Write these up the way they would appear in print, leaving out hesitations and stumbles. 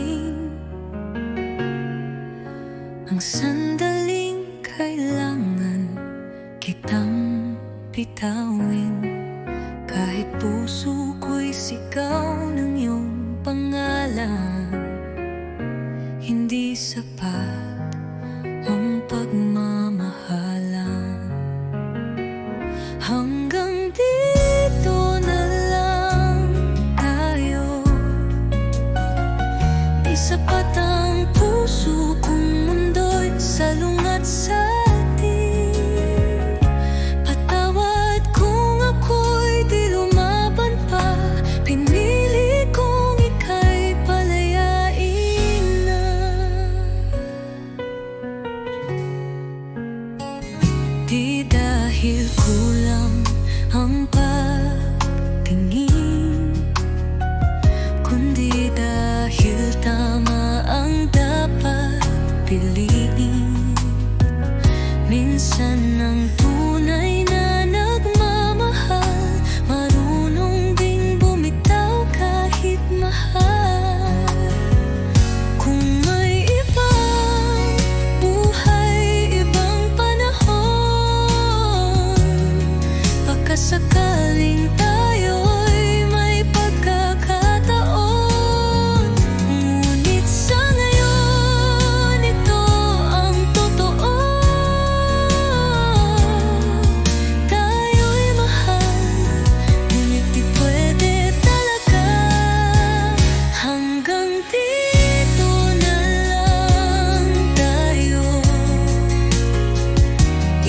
dumating ang sandaling kailangan kitang bitawin. Kahit puso ko'y sigaw ng iyong pangalan, hindi sapat ang pagmamahalan. Hanggang dito na lang tayo. Di sapat ang puso kung mundo'y salungat sa atin. Patawad kung ako'y di lumaban pa. Pinili kong ika'y palayain na. Di dahil kulang ang pagtingin, kundi dahil tama ang dapat piliin. Minsan ang tunay na nagmamahal marunong ding bumitaw kahit mahal. Kung may ibang buhay, ibang panahon, baka sakaling tayo'y may pagkakataon. Ngunit sa ngayon, ito ang totoo. Tayo'y mahal, ngunit di pwede talaga. Hanggang dito na lang tayo.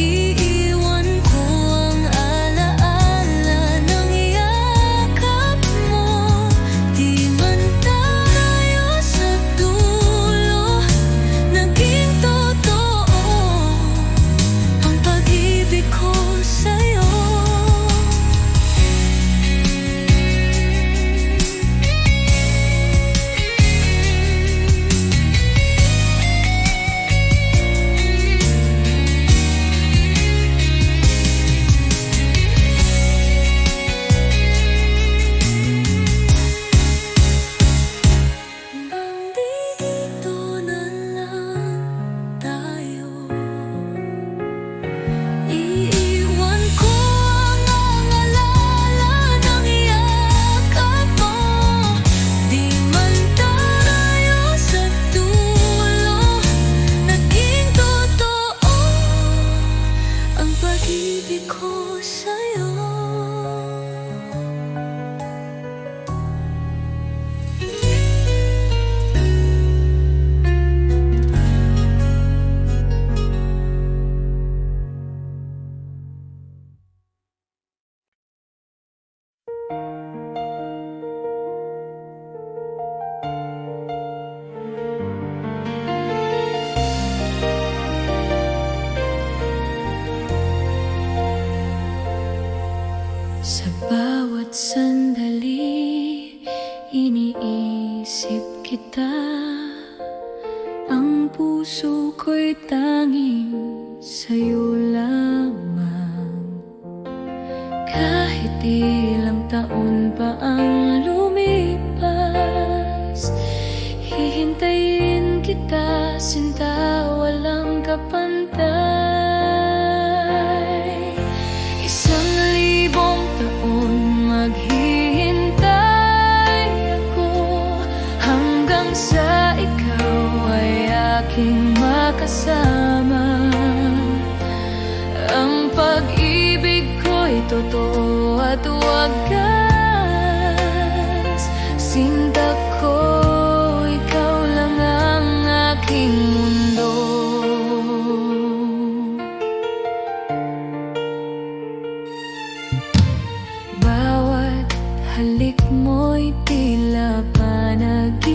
Iiwan ko ang alaala ng yakap mo. Di man tayo sa dulo naging totoo ang pag-ibig ko sa'yo. Hanggang dito na lang tayo. Iiwan ko ang alaala ng yakap mo. Di man tayo sa dulo naging totoo ang pag-ibig ko sa'yo. Sa bawat sandali, iniisip kita. Ang puso ko'y tanging sa'yo lamang. Kahit ilang taon pa ang lumipas, hihintayin kita, sinta, walang kapantay. 1,000 taon maghihintay ako hanggang sa ikaw ay aking makasama. Ang pag-ibig ko'y totoo at wagas. Sinta ko, ikaw lang ang aking mundo. Bawat halik mo'y tila panaginip.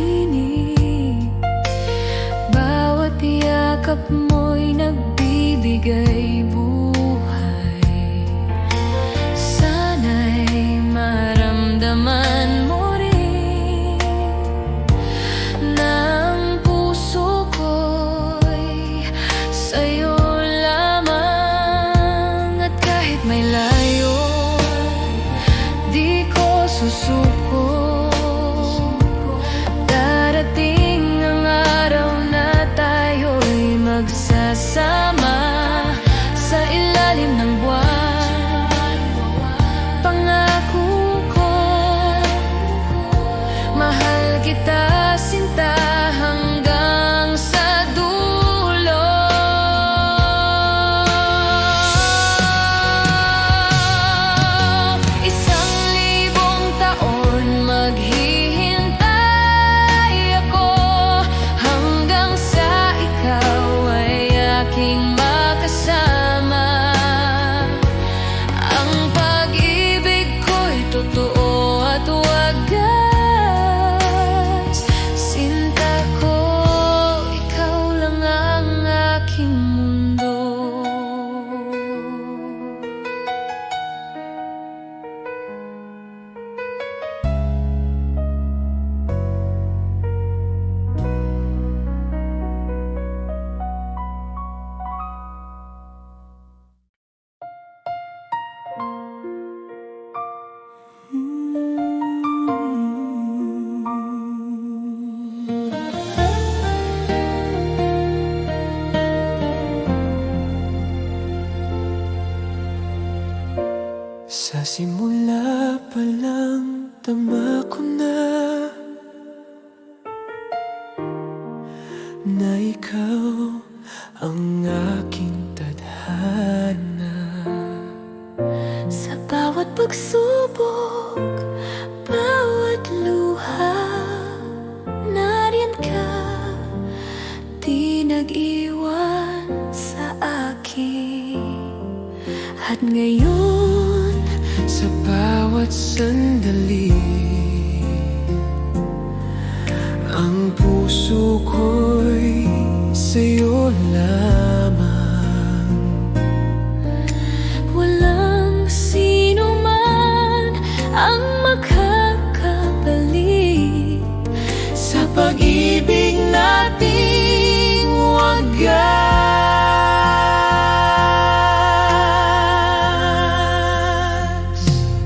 Bawat yakap mo'y nagbibigay buhay. Sana'y na ikaw ang aking tadhana. Sa bawat pagsubok, bawat luha, nariyan ka, di nag-iwan sa akin. At ngayon, Sa bawat sandali, ang puso ko'y sa'yo lamang. walang sino man ang makakabalik Sa pag-ibig nating wagas.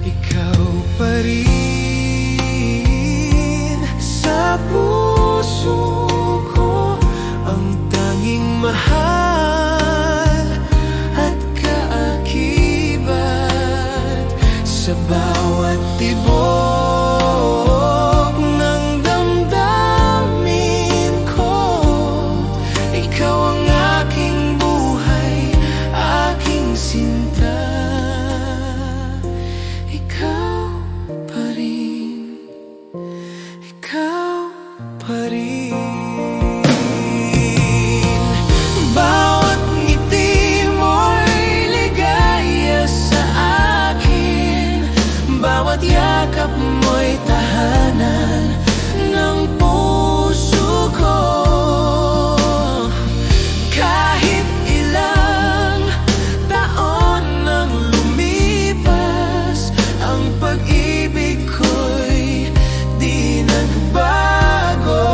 Ikaw pa rin sa puso ko, ang tanging mahal at kaakibat. Sa bawat tibok ng damdamin ko, ikaw ang aking buhay, aking sinta. Ikaw pa rin, ikaw pa rin. Bawat ngiti mo'y ligaya sa akin, bawat yakap mo'y tahanan ng puso ko. Kahit ilang taon nang lumipas, ang pag-ibig ko'y di nagbago.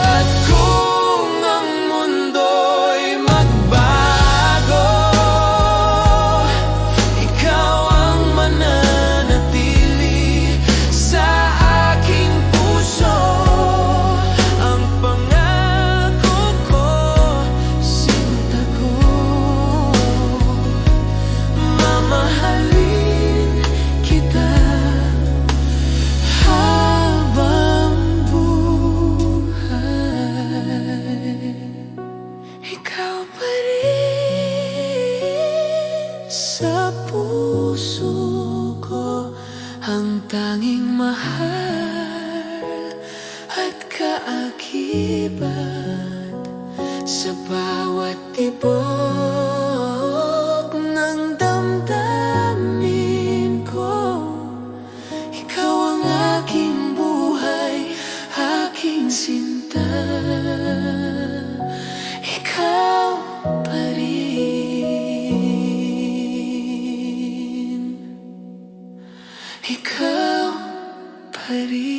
At kung ang mundo'y magbago, ikaw ang mananatili sa aking puso. Ang pangako ko, sinta ko, mamahalin kita habang buhay. Ikaw pa rin sa puso ko, ang tanging mahal at kaakibat. Sa bawat tibok ng damdamin ko, ikaw ang aking buhay, aking sinta. Ikaw pa rin, ikaw pa rin.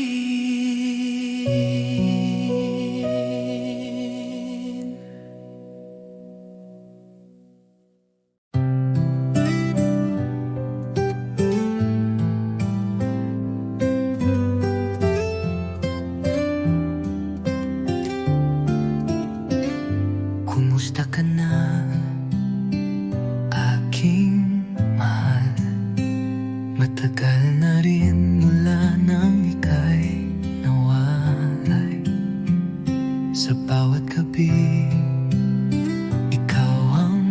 Kumusta ka na, aking mahal? Matagal na rin mula nang ika'y nawalay. Sa bawat gabi, ikaw ang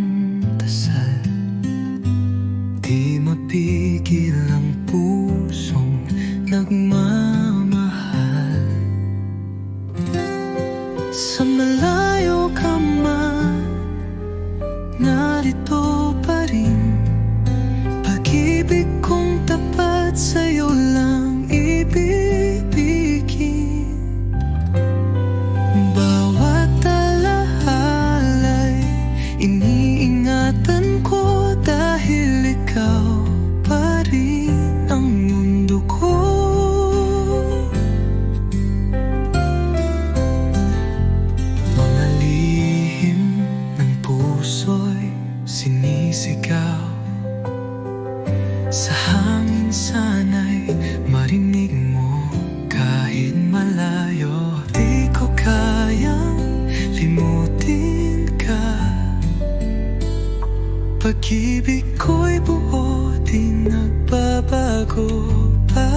dasal. Di mapigil ang pusong nagmamahal. Sa malayo ka man, narito pa rin. Pag-ibig kong tapat sa'yo lang ibibigin. Bawat alahala'y iniingatan ko, dahil ikaw pa rin ang mundo ko. Mga lihim ng puso'y sinisigaw. Sa hangin sana'y marinig mo, kahit malayo. Di ko kayang limutin ka. Pag-ibig ko'y buo, di nagbabago pa.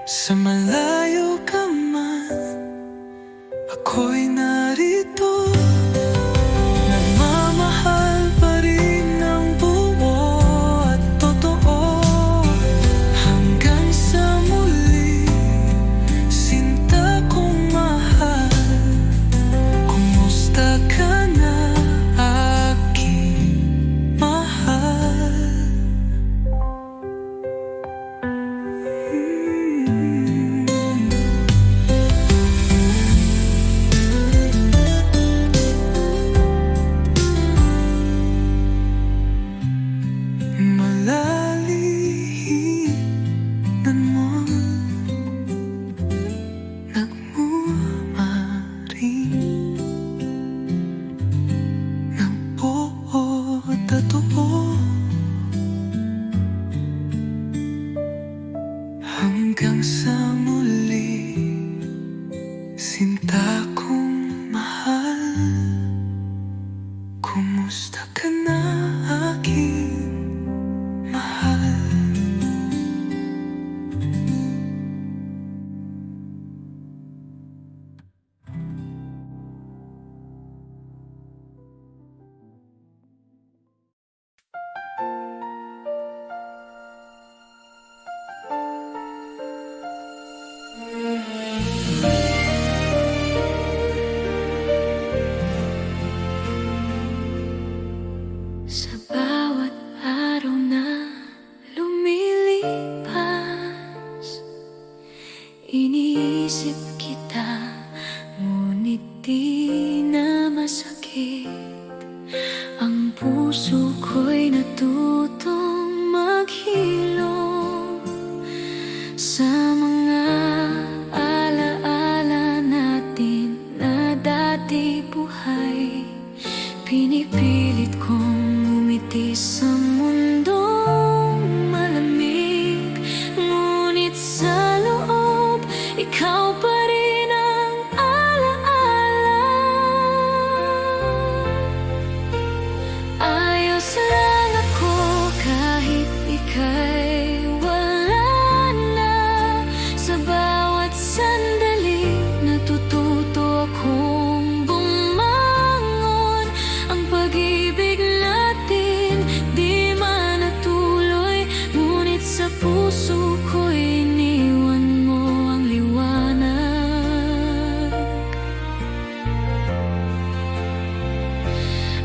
Sa malayo ka man, ako'y narito. Nagmamahal pa rin ng buo at totoo. Hanggang sa muli, sinta kong mahal. Kumusta ka na, aking mahal? Malalihinan mo, nagmamaring ng buo at totoo. Hanggang sa muli, sinta kong mahal. Kumusta ka na, aking mahal? Sa bawat araw na lumilipas, iniisip kita, ngunit di na masakit. Ang puso ko'y natutong maghilom sa mga alaala natin na dati buhay. Pinipilit kong umiti sa mundong malamig, ngunit sa loob, ikaw pa rin ang alaala. Ayos lang ako kahit ika'y wala na. Sa bawat sandali, natututo akong bumangon. Ang pag-ibig natin di man natuloy, ngunit sa puso ko'y iniwan mo ang liwanag.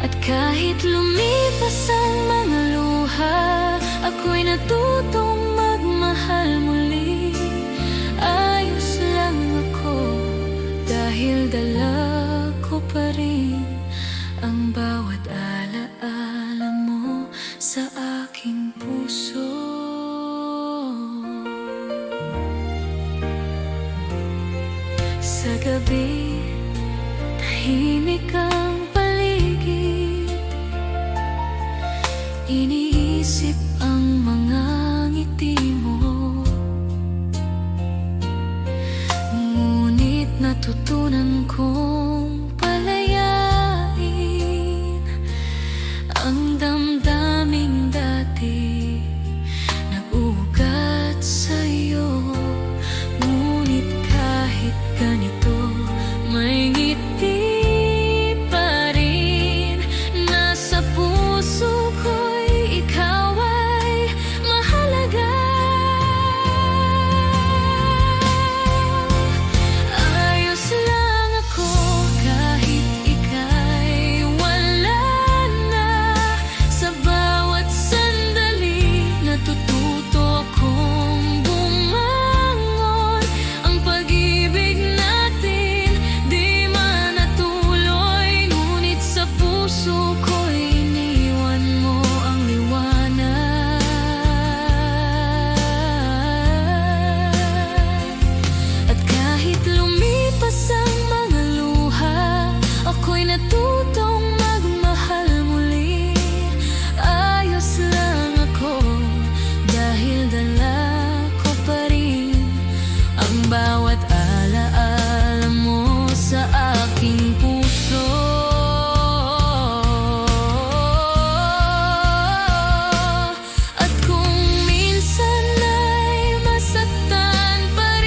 At kahit lumipas ang mga luha, ako'y natutong magmahal muli. Ayos lang ako dahil dala ko pa rin ang bawat alaala mo sa aking puso. Sa gabi, tahimik ang paligid. Iniisip ang mga ngiti mo, ngunit natutunan kong palayain ang damdaming dati nag-ugat sa'yo. Ngunit kahit ganito, may ngiti pa rin. Nasa puso ko'y ikaw ay mahalaga. Ayos lang ako kahit ika'y wala na. Sa bawat sandali, natututo akong bumangon. Ang pag-ibig natin di man natuloy, ngunit sa puso ko'y iniwan mo ang liwanag. At kahit lumipas ang mga luha, ako'y natutong magmahal muli. Ayos lang ako dahil dala ko pa rin ang bawat alaala mo sa aking puso. At kung minsan ay masaktan pa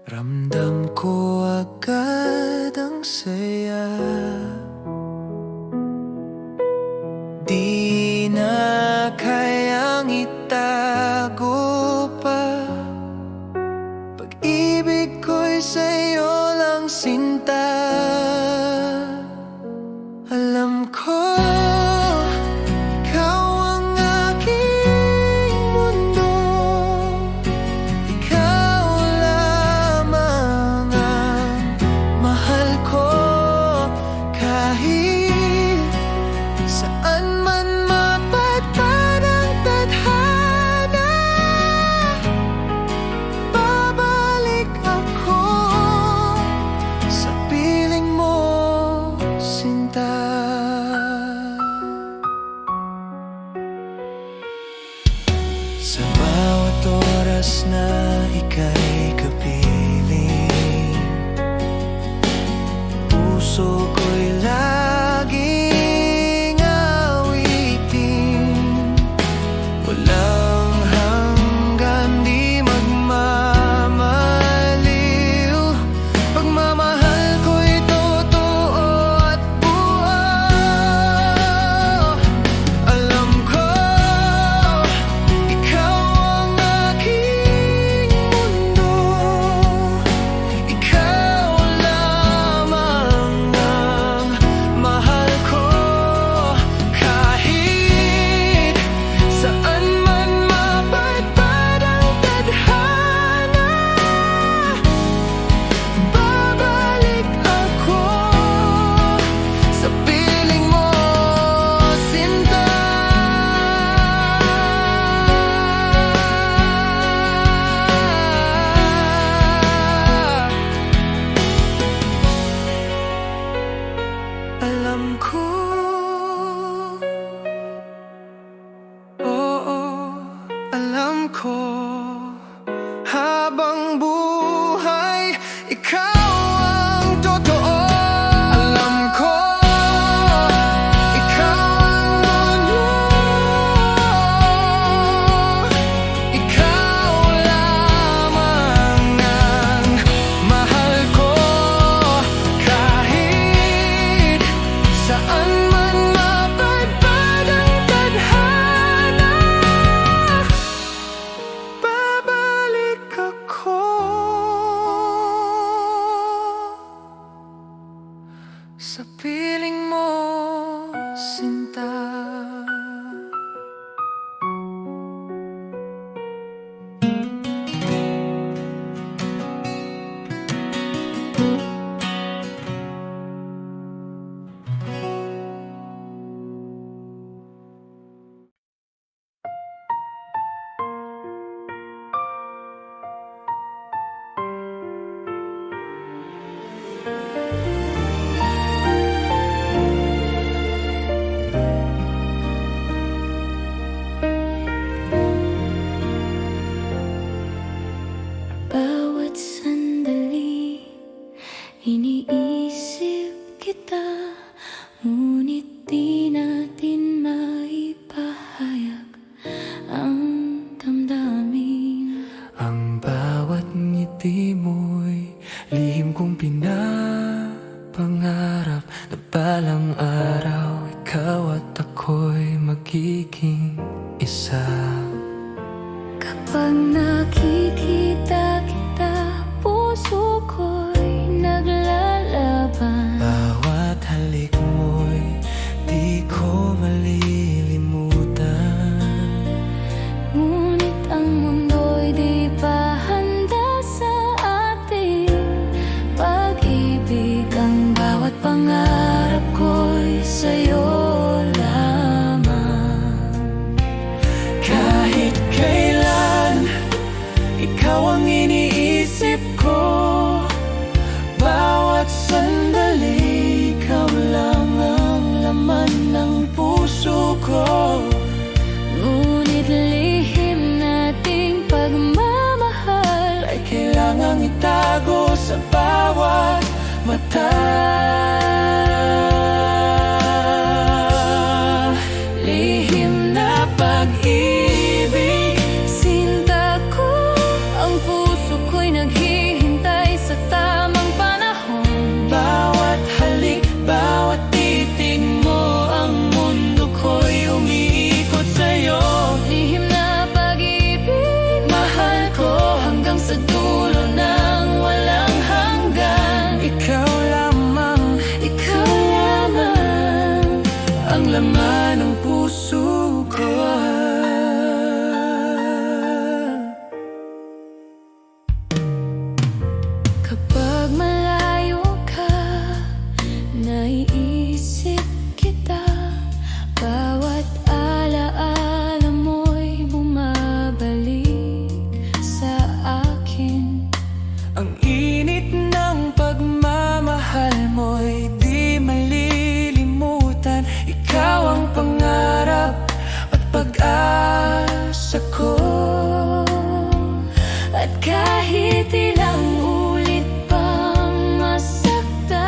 Ramdam ko agad ang saya, di na kayang itago pa. Pag-ibig ko'y sa'yo lang sinta. Alam ko ikaw ang aking mundo, ikaw lamang ang mahal ko. Kahit saan man mapadpad ang tadhana, babalik ako sa piling mo, sinta. Sa bawat oras na ika'y kapiling, puso ko'y laging awitin. Walang hanggan, di magmamaliw. Pagmamahal ko'y totoo at buo. Alam ko ikaw ang aking mundo, ikaw lamang ang mahal ko. Kahit saan man mapadpad ang tadhana, babalik ako sa piling mo, sinta. Alam ko, oo, alam ko, habang buhay, ikaw ang totoo. Alam ko, ikaw ang mundo, ikaw lamang ang mahal ko. Kahit saan man mapadpad ang tadhana, babalik ako sa piling mo, sinta. Bawat sandali, iniisip kita, ngunit di natin maipahayag ang damdamin. Ang bawat ngiti mo'y lihim kong pinapangarap, na balang araw ikaw at ako'y magiging isa. Kapag nakikita kita, puso ko'y naglalaban. Bawat halik mo'y di ko malilimutan. Ngunit ang mundo'y di pa handa sa ating pag-ibig. Ang bawat pangarap ko'y sa'yo lamang. Kahit kailan, ikaw ang iniisip ko. Bawat sandali, ikaw lang ang laman ng puso ko. Ngunit lihim nating pagmamahal Ay kailangang itago sa bawat mata. lihim na pag-ibig. Sinta ko, ang puso ko'y naghihintay. init ng pagmamahal mo'y di malilimutan. Ikaw ang pangarap at pag-asa ko. At kahit ilang ulit pang masaktan,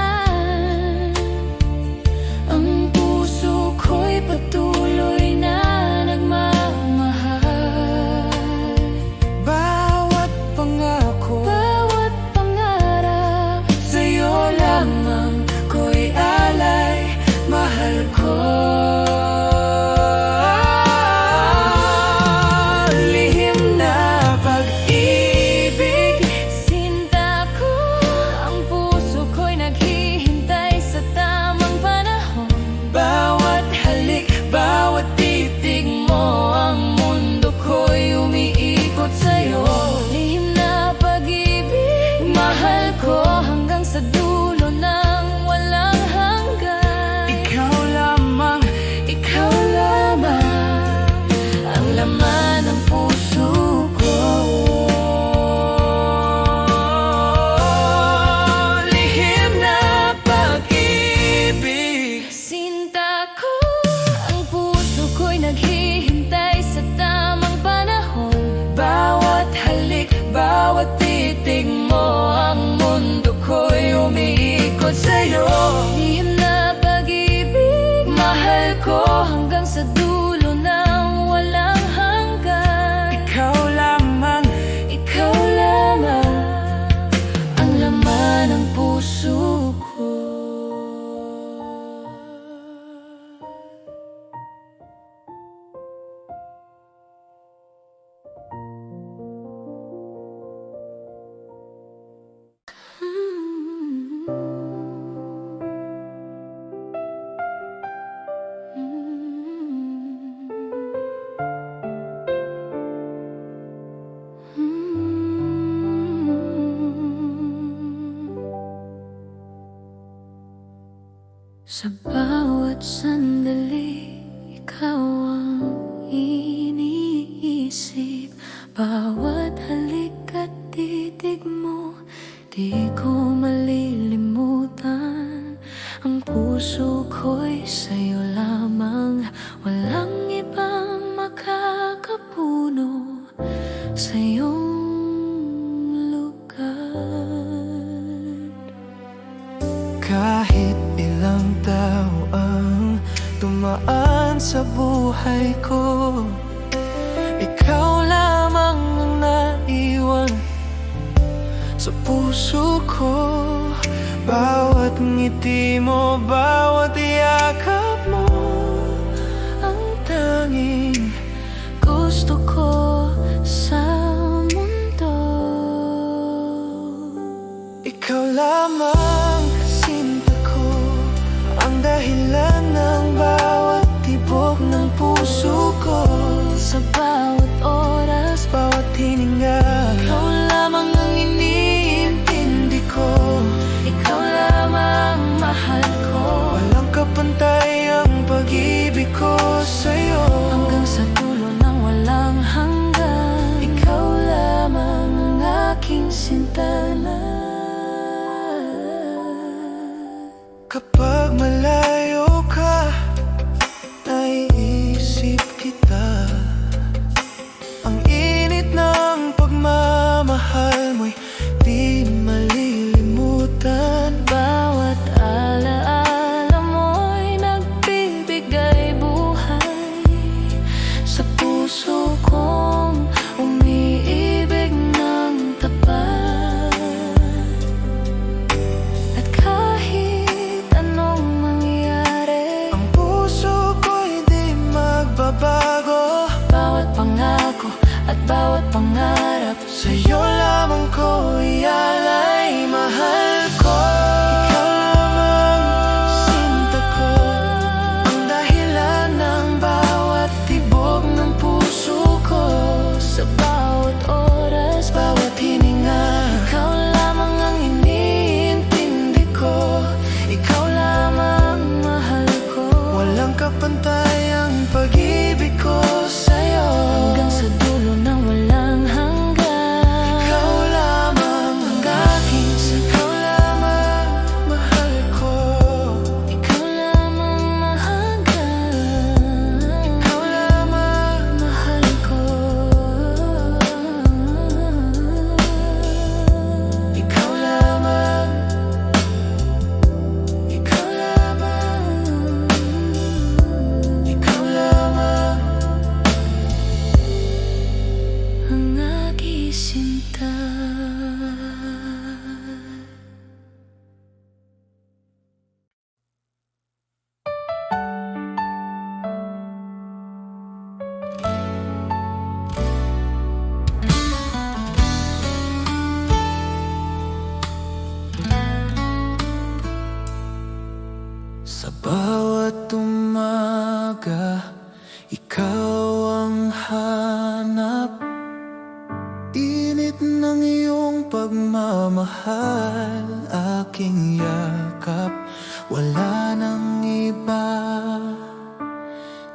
ang puso ko'y patuloy na nagmamahal. Bawat pangako, Bawat pangarap, sa'yo lamang ko'y alay. Mahal ko. Lihim na pag-ibig, sinta ko. Ang puso ko'y naghihintay sa tamang panahon. bawat halik, bawat titig mo, ang mundo ko'y umiikot sa'yo. Lihim na pag-ibig, mahal ko hanggang sa dulo ng walang hanggan. Ikaw lamang, Ikaw lamang ang laman ng puso ko. lihim na pag-ibig. Sinta ko, ang puso ko'y naghihintay sa tamang panahon. Bawat halik, bawat titig mo, ang mundo ko'y umiikot sa'yo. Lihim na pag-ibig, mahal ko hanggang sa dulo ng walang hanggan. Ikaw lamang, Ikaw lamang ang laman ng puso ko. Sa bawat sandali, ikaw ang iniisip. Bawat halik at titig mo, di ko malilimutan. Ang puso ko'y sa'yo lamang, walang ibang makakapuno sa iyong lugar. kahit ilang tao ang dumaan sa buhay ko, ikaw lamang ang naiwan sa puso ko. Bawat ngiti mo, bawat yakap mo, ang tanging Gusto ko sa mundo. ikaw lamang. Sinta ko ang dahilan ng bawat tibok ng puso ko. Sa bawat oras, Bawat hininga, ikaw lamang ang iniintindi ko. Ikaw lamang mahal ko, walang kapantay ang pag-ibig ko sa'yo. hanggang sa dulo ng walang hanggan. Ikaw lamang ang aking sintana. Kapag malayo ka, naiisip kita. Ang init ng pagmamahal mo'y di malilimutan. Bawat alaala mo'y nagbibigay buhay sa puso kong umiibig ng tapat. At kahit ano mahal, aking yakap, wala nang iba.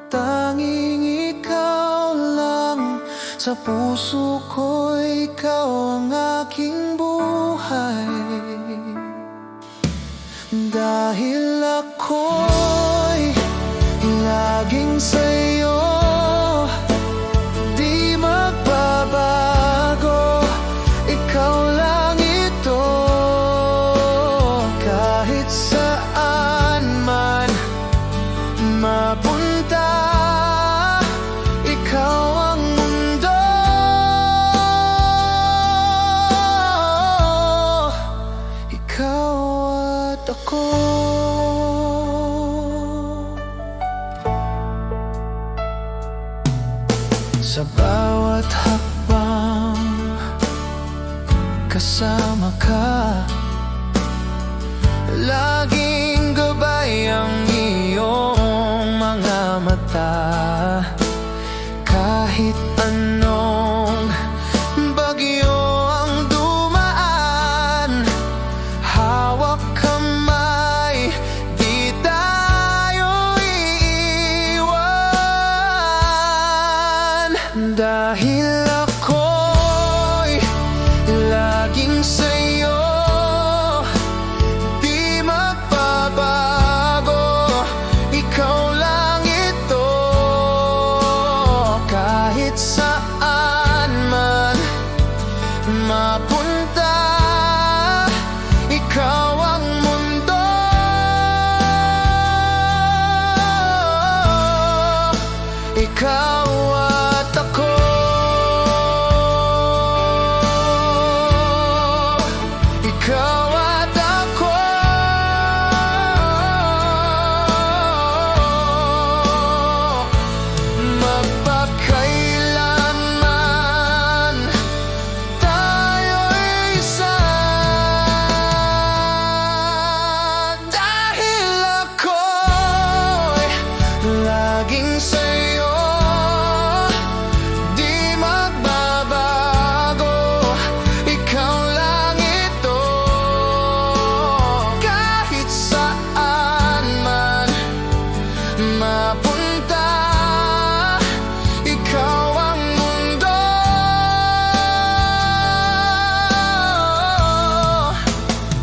Tanging ikaw lang, sa puso ko ikaw ang aking buhay. Dahil ako'y laging sa'yo, di magbabago, ikaw lang ito. Kahit saan man mapunta, ikaw ang mundo. Ikaw at ako. Sa bawat hakbang kasama ka, laging gabay ang iyong mga mata. Kahit anong bagyo ang dumaan, hawak kamay, di tayo iiwan. Dahil ako'y laging sa'yo, di magbabago, ikaw lang ito. Kahit saan man mapunta, ikaw ang mundo. Ikaw at ako. Ikaw at ako. Magpakailanman tayo'y isa. Dahil ako'y laging sa'yo, di magbabago, ikaw lang ito. Kahit saan man mapunta, ikaw ang mundo.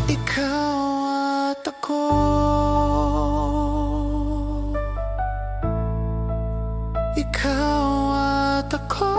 Ikaw at ako. Ikaw at ako.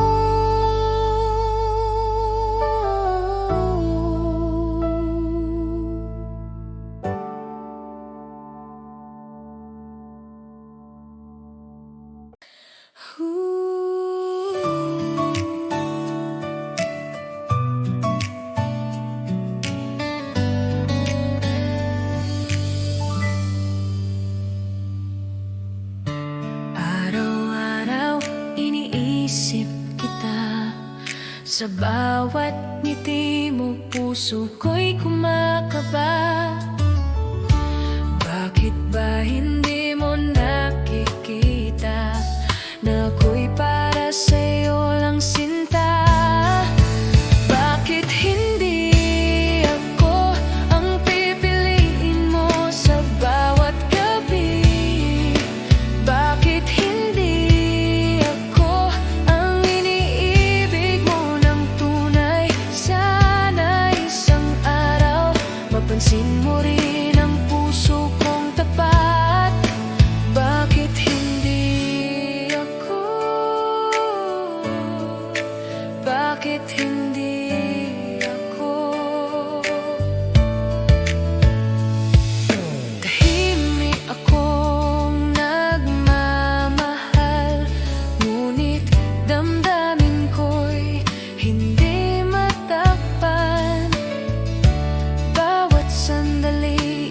Araw-araw iniisip kita, sa bawat ngiti mo puso ko'y kumakaba. Bakit ba hindi mo nakikita na ako'y para sa'yo lang sinta? Bakit hindi ako ang pipiliin mo sa bawat gabi? Bakit hindi ako ang iniibig mo ng tunay? Sana isang araw mapansin mo rin ang puso kong tapat. Bakit hindi ako? Bakit hindi ako? Tahimik akong nagmamahal, ngunit damdamin ko'y hindi matakpan. Bawat sandali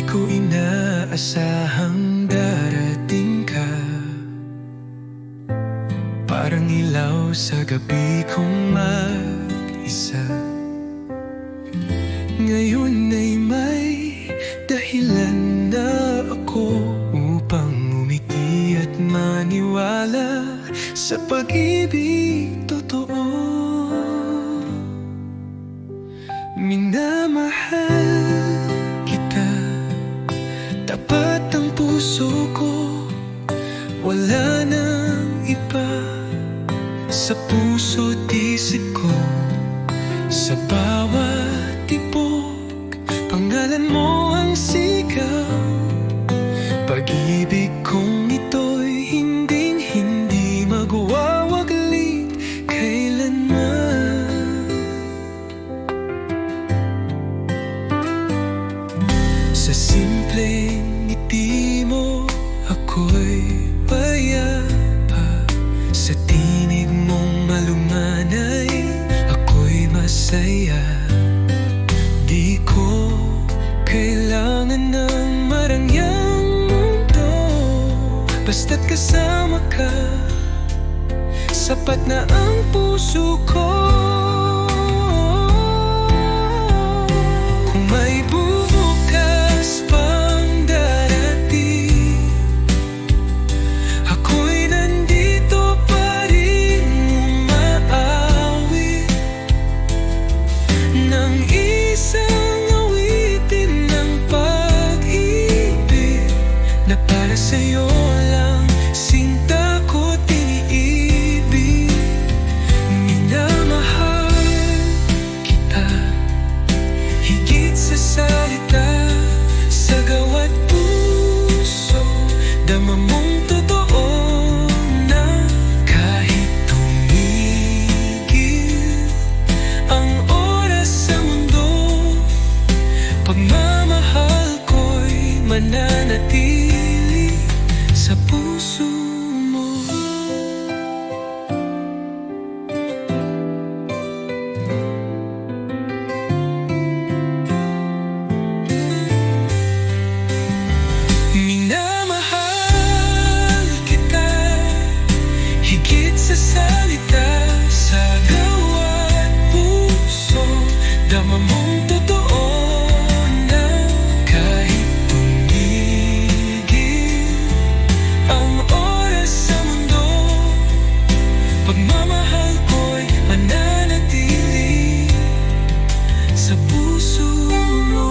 ko inaasahang darating ka. Parang ilaw sa gabi kong mag-isa. Ngayon ay may dahilan na ako upang umiti at maniwala sa pag-ibig totoo. Minamahal kita, tapat ang puso ko, wala nang iba sa puso't isip ko. Sa bawat tibok, pangalan mo ang sigaw. Pag-ibig kong ito'y hinding-hindi magwawaglit kailanman. Sa simpleng ngiti mo, ako'y payapa. Sa tinig mong malumanay, ako'y masaya. Di ko kailangan ng marangyang mundo, basta't kasama ka, sapat na ang puso ko. Kung may bubukas pang darating, ako'y nandito pa rin umaawit ng isang awitin ng pag-ibig na para sa'yo lang sinta ko't iniibig. Minamahal kita higit sa salita, sa gawat puso dama mong totoo na kahit tumigil ang oras sa mundo, pagmamahal ko'y mananatili sa puso mo. Minamahal kita higit sa salita, sa gawat puso dama mong totoo na kahit tumigil ang oras sa mundo, pagmamahal ko'y mananatili sa puso mo.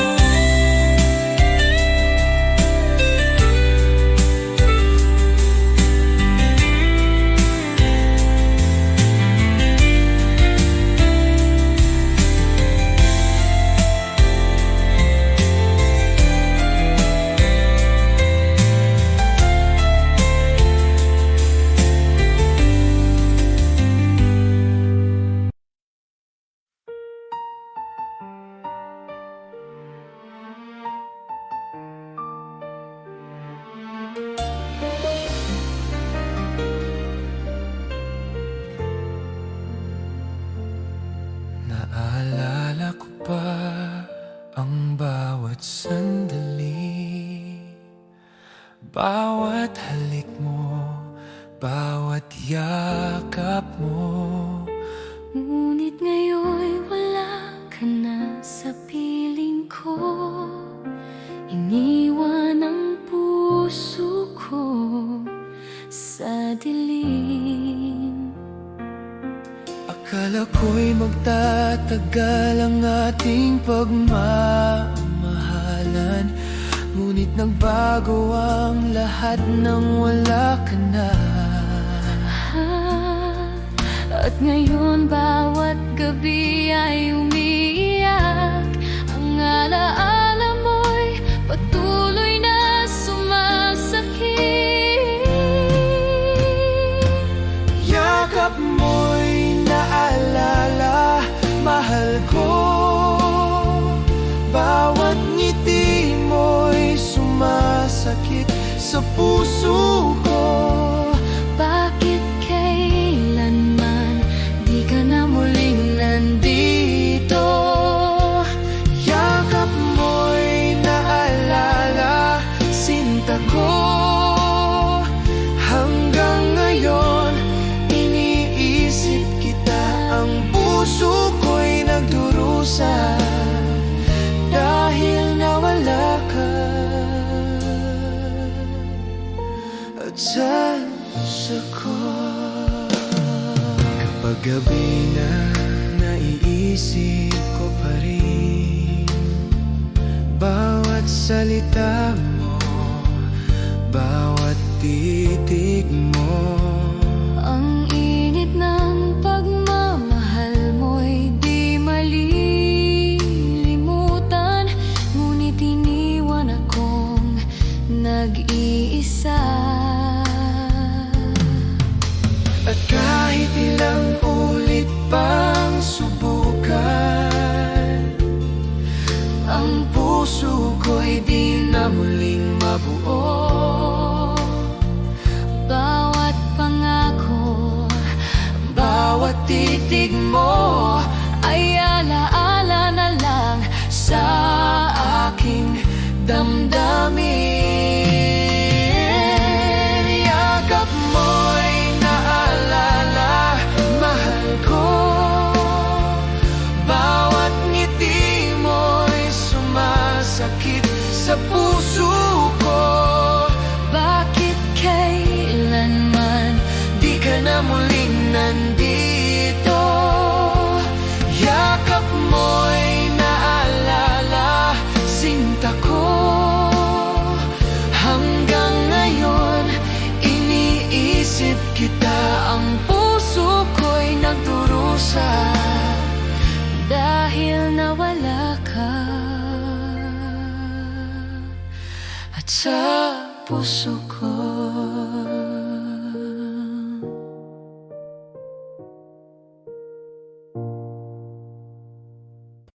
Naalala ko pa ang bawat sandali, bawat halik mo, bawat yakap mo. Ngunit ngayon'y wala ka na sa piling ko. Iniwan ang puso ko sa dilim. Akala ko'y magtatagal ang ating pagmamahalan, ngunit nagbago ang lahat nang wala ka na. At ngayon bawat gabi ay umiiyak. Ang alaala mo'y patuloy na sumasakit. Yakap mo'y naalala, mahal ko. Bawat ngiti mo'y sumasakit sa puso ko. Bakit kailanman di ka na muling nandito? Yakap mo'y naalala, puso ko. Kapag gabi na naiisip ko pa rin bawat salita mo, bawat titig mo. Ang init ng pagmamahal mo'y di malilimutan, ngunit iniwan akong nag-iisa. At kahit ilang ulit pang subukan, ang puso ko'y di na muling mabuo. Bawat pangako, Bawat titig mo ay alaala na lang sa aking damdamin. yakap mo'y naalala, mahal ko. Bawat ngiti mo'y sumasakit sa puso ko. Bakit kailanman Di ka na muling nandito. Yakap mo'y naalala, sinta ko. Hanggang ngayon, iniisip kita. ang puso ko'y nagdurusa dahil nawala ka? At sa puso ko